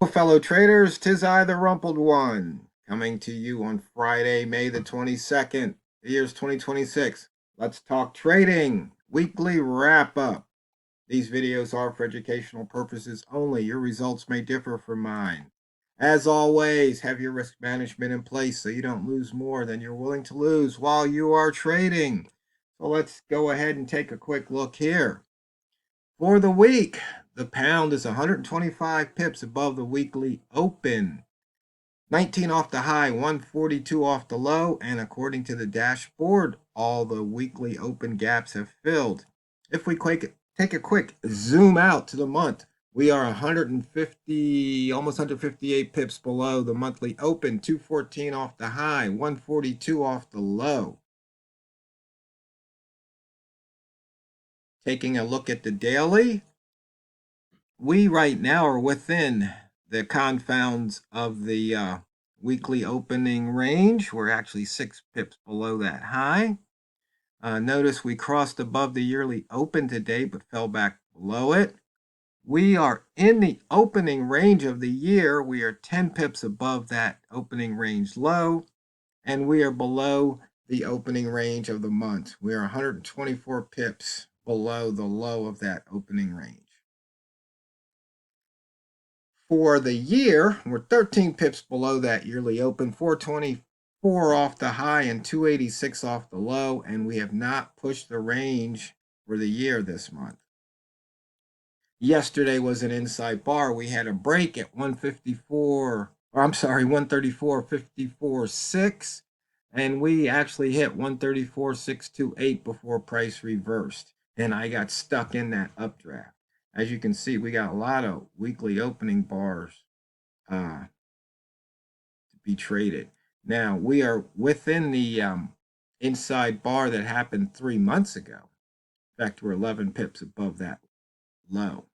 Hello, fellow traders, 'tis I, the Rumpled One, coming to you on Friday, May the 22nd, the year's 2026. Let's talk trading, weekly wrap up. These videos are for educational purposes only. Your results may differ from mine. As always, have your risk management in place so you don't lose more than you're willing to lose while you are trading. So let's go ahead and take a quick look here. For the week, the pound is 125 pips above the weekly open. 19 off the high, 142 off the low, and according to the dashboard, all the weekly open gaps have filled. If we take a quick zoom out to the month, we are 150, almost 158 pips below the monthly open, 214 off the high, 142 off the low. Taking a look at the daily, we right now are within the confounds of the weekly opening range. We're actually 6 pips below that high. Notice we crossed above the yearly open today, but fell back below it. We are in the opening range of the year. We are 10 pips above that opening range low, and we are below the opening range of the month. We are 124 pips below the low of that opening range. For the year, we're 13 pips below that yearly open, 424 off the high and 286 off the low, and we have not pushed the range for the year this month. Yesterday was an inside bar. We had a break at 154, or I'm sorry, 134.54.6, and we actually hit 134.628 before price reversed, and I got stuck in that updraft. As you can see, we got a lot of weekly opening bars to be traded. Now, we are within the inside bar that happened 3 months ago. In fact, we're 11 pips above that low.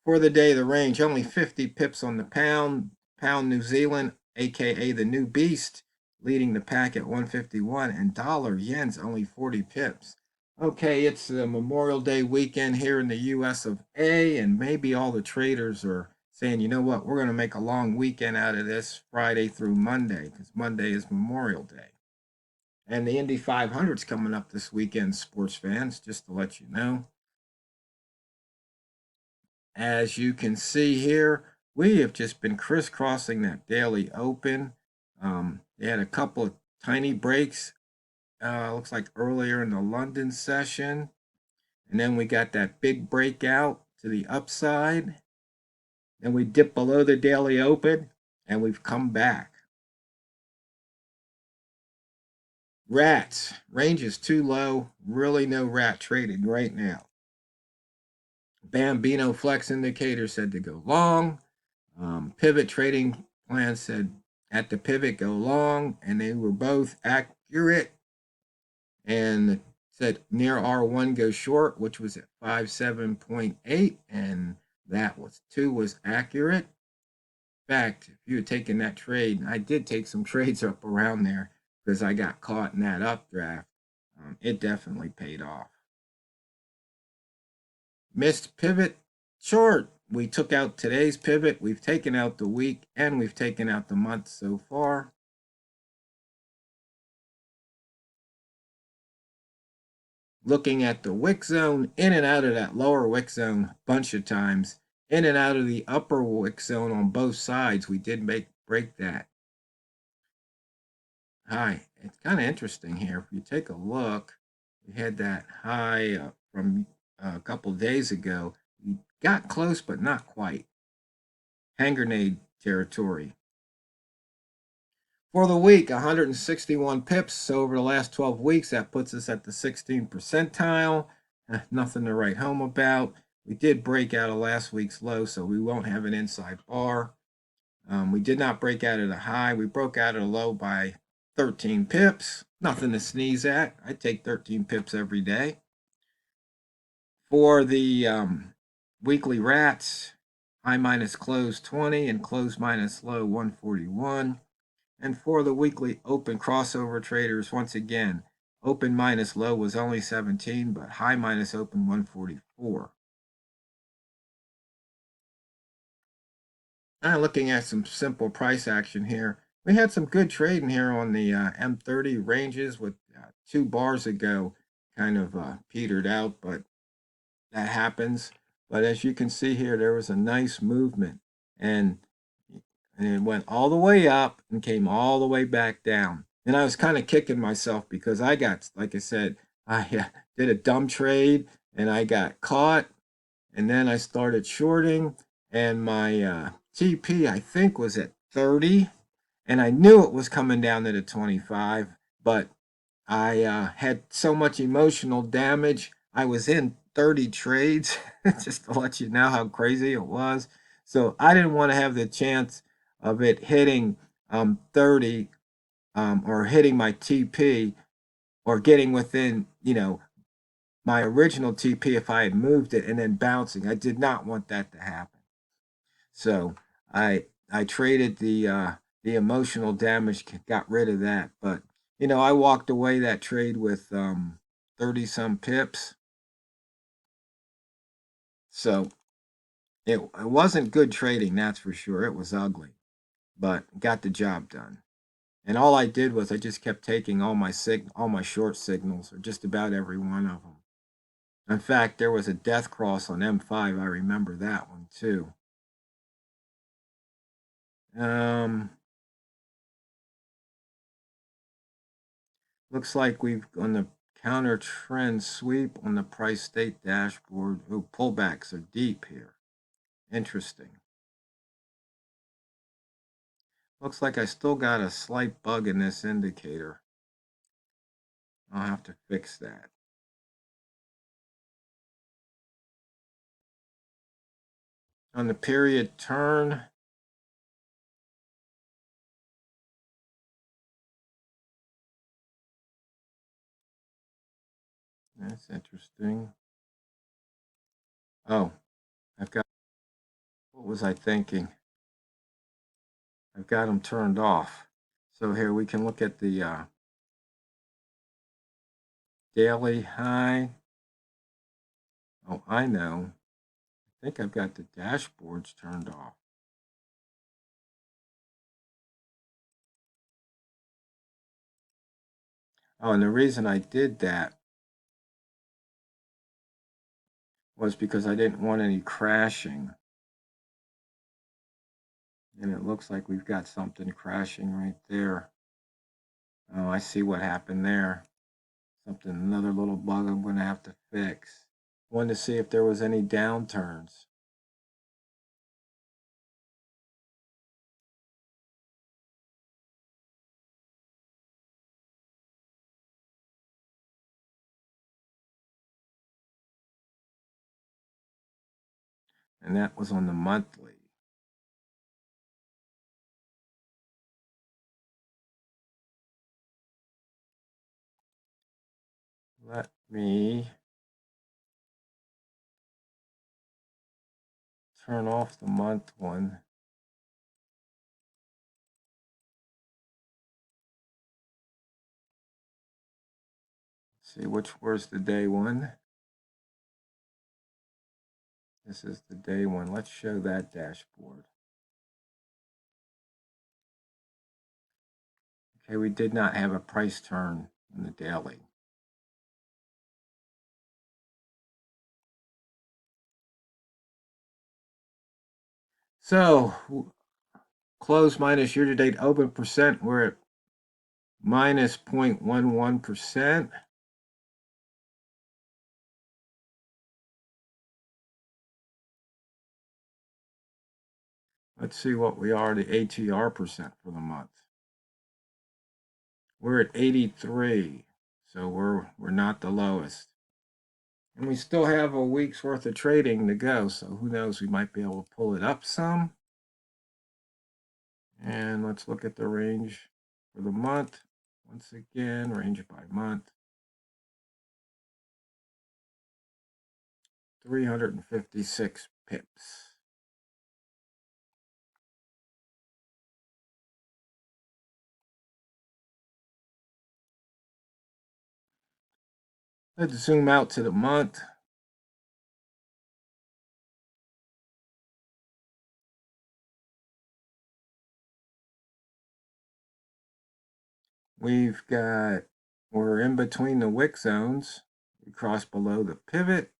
For the day, the range, only 50 pips on the pound. Pound New Zealand, aka the new beast, leading the pack at 151, and dollar yen's only 40 pips. Okay, it's the Memorial Day weekend here in the US of A, and maybe all the traders are saying, you know what, we're going to make a long weekend out of this Friday through Monday, because Monday is Memorial Day. And the Indy 500 is coming up this weekend, sports fans, just to let you know. As you can see here, we have just been crisscrossing that daily open. They had a couple of tiny breaks, looks like earlier in the London session. And then we got that big breakout to the upside. Then we dip below the daily open, and we've come back. Rats, range is too low. Really no rat trading right now. Bambino Flex indicator said to go long. Pivot trading plan said at the pivot go long, and they were both accurate. And said near R1 go short, which was at 57.8, and that was 2 was accurate. In fact, if you had taken that trade, and I did take some trades up around there because I got caught in that updraft, it definitely paid off. Missed pivot short. We took out today's pivot. We've taken out the week, and we've taken out the month so far. Looking at the wick zone, in and out of that lower wick zone a bunch of times, in and out of the upper wick zone on both sides. We did break that. High. It's kind of interesting here. If you take a look, we had that high from a couple days ago. We got close, but not quite. Hand grenade territory. For the week, 161 pips. So over the last 12 weeks, that puts us at the 16th percentile. Nothing to write home about. We did break out of last week's low, so we won't have an inside bar. We did not break out of the high. We broke out of the low by 13 pips. Nothing to sneeze at. I take 13 pips every day. For the weekly rats, high minus close 20 and close minus low 141. And for the weekly open crossover traders, once again, open minus low was only 17, but high minus open 144. Looking at some simple price action here. We had some good trading here on the M30 ranges with 2 bars ago. Kind of petered out, but that happens. But as you can see here, there was a nice movement, and it went all the way up and came all the way back down. And I was kind of kicking myself because I got, like I said, I did a dumb trade and I got caught, and then I started shorting, and my TP I think was at 30, and I knew it was coming down to the 25, but I had so much emotional damage. I was in 30 trades, just to let you know how crazy it was. So I didn't want to have the chance of it hitting 30 or hitting my TP or getting within, my original TP if I had moved it and then bouncing. I did not want that to happen. So I traded the emotional damage, got rid of that. But I walked away that trade with 30 some pips. So it wasn't good trading, that's for sure. It was ugly, but got the job done. And all I did was I just kept taking all my short signals, or just about every one of them. In fact, there was a death cross on M5. I remember that one too. Um, Looks like we've on the counter trend sweep on the price state dashboard. Oh, pullbacks are deep here. Interesting. Looks like I still got a slight bug in this indicator. I'll have to fix that. On the period turn, that's interesting. Oh, what was I thinking? I've got them turned off. So here we can look at the daily high. Oh, I know. I think I've got the dashboards turned off. Oh, and the reason I did that was because I didn't want any crashing. And it looks like we've got something crashing right there. Oh, I see what happened there. Another little bug I'm going to have to fix. Wanted to see if there was any downturns. And that was on the monthly. Let me turn off the month one. See where's the day one. This is the day one. Let's show that dashboard. Okay, we did not have a price turn in the daily. So, close minus year-to-date open percent, we're at minus 0.11%. Let's see what we are, the ATR percent for the month. We're at 83, so we're not the lowest. And we still have a week's worth of trading to go, so who knows, we might be able to pull it up some. And let's look at the range for the month. Once again, range by month. 356 pips. Let's zoom out to the month. we're in between the wick zones. We cross below the pivot.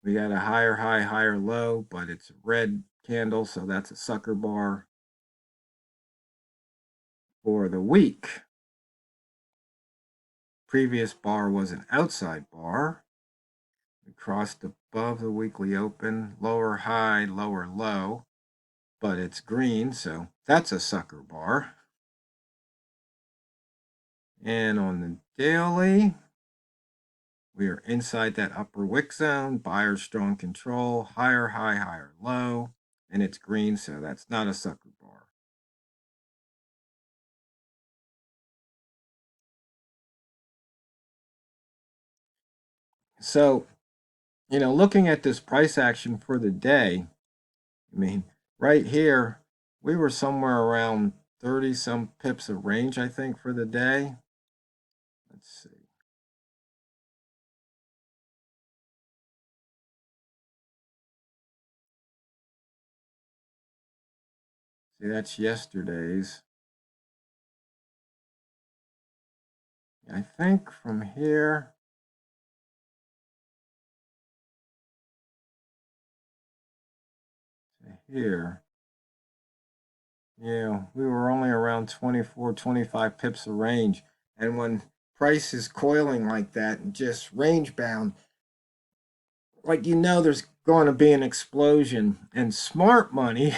We got a higher high, higher low, but it's a red candle, so that's a sucker bar for the week. Previous bar was an outside bar. We crossed above the weekly open, lower high, lower low, but it's green, so that's a sucker bar. And on the daily, we are inside that upper wick zone, buyer strong control, higher high, higher low, and it's green, so that's not a sucker bar. So, looking at this price action for the day, right here, we were somewhere around 30 some pips of range, I think, for the day. Let's see. See, that's yesterday's. I think from here to here, yeah, we were only around 24, 25 pips of range. And when price is coiling like that and just range bound, like there's going to be an explosion. And smart money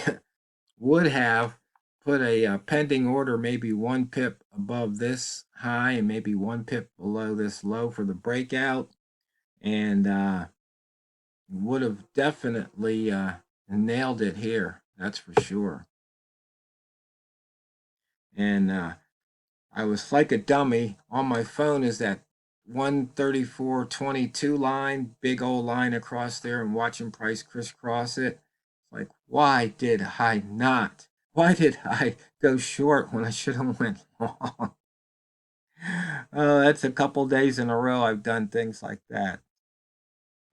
would have put a pending order maybe 1 pip above this high and maybe 1 pip below this low for the breakout, and would have definitely nailed it here. That's for sure. And I was like a dummy. On my phone is that 134.22 line, big old line across there, and watching price crisscross it. Like, why did I not? Why did I go short when I should have went long? Oh, that's a couple days in a row I've done things like that.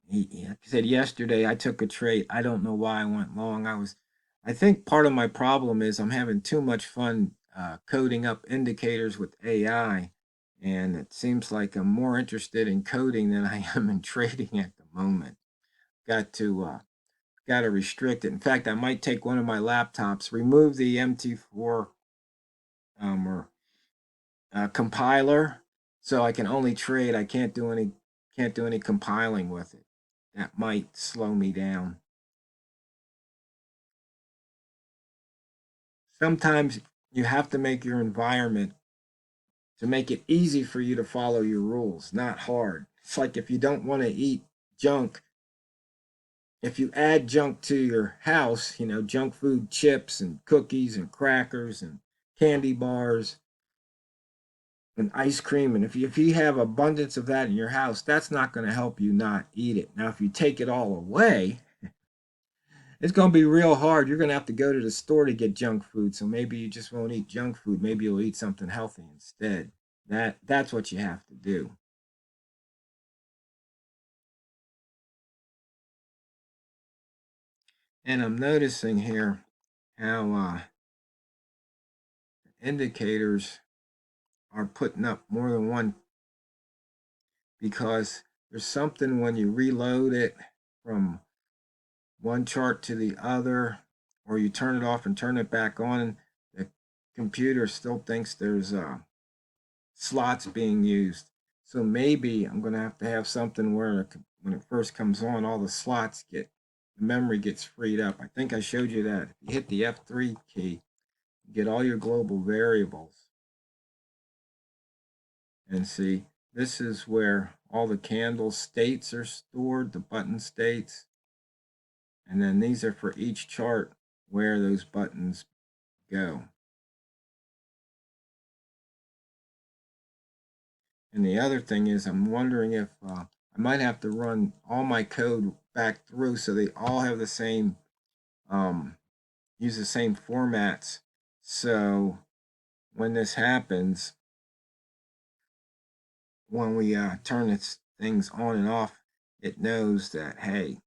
He said yesterday I took a trade. I don't know why I went long. I think part of my problem is I'm having too much fun coding up indicators with AI, and it seems like I'm more interested in coding than I am in trading at the moment. Got to restrict it. In fact, I might take one of my laptops, remove the MT4 or compiler, so I can only trade. I can't do any compiling with it. That might slow me down. Sometimes you have to make your environment to make it easy for you to follow your rules, not hard. It's like if you don't want to eat junk, if you add junk to your house, junk food, chips and cookies and crackers and candy bars and ice cream, and if you have abundance of that in your house, that's not going to help you not eat it. Now, if you take it all away, it's going to be real hard. You're going to have to go to the store to get junk food. So maybe you just won't eat junk food. Maybe you'll eat something healthy instead. That's what you have to do. And I'm noticing here how indicators are putting up more than one, because there's something when you reload it from one chart to the other, or you turn it off and turn it back on, the computer still thinks there's slots being used. So maybe I'm going to have something where when it first comes on, all the slots the memory gets freed up. I think I showed you that. If you hit the F3 key, you get all your global variables. And see, this is where all the candle states are stored, the button states. And then these are for each chart where those buttons go. And the other thing is, I'm wondering if I might have to run all my code back through so they all have the same, use the same formats. So when this happens, when we turn its things on and off, it knows that, hey,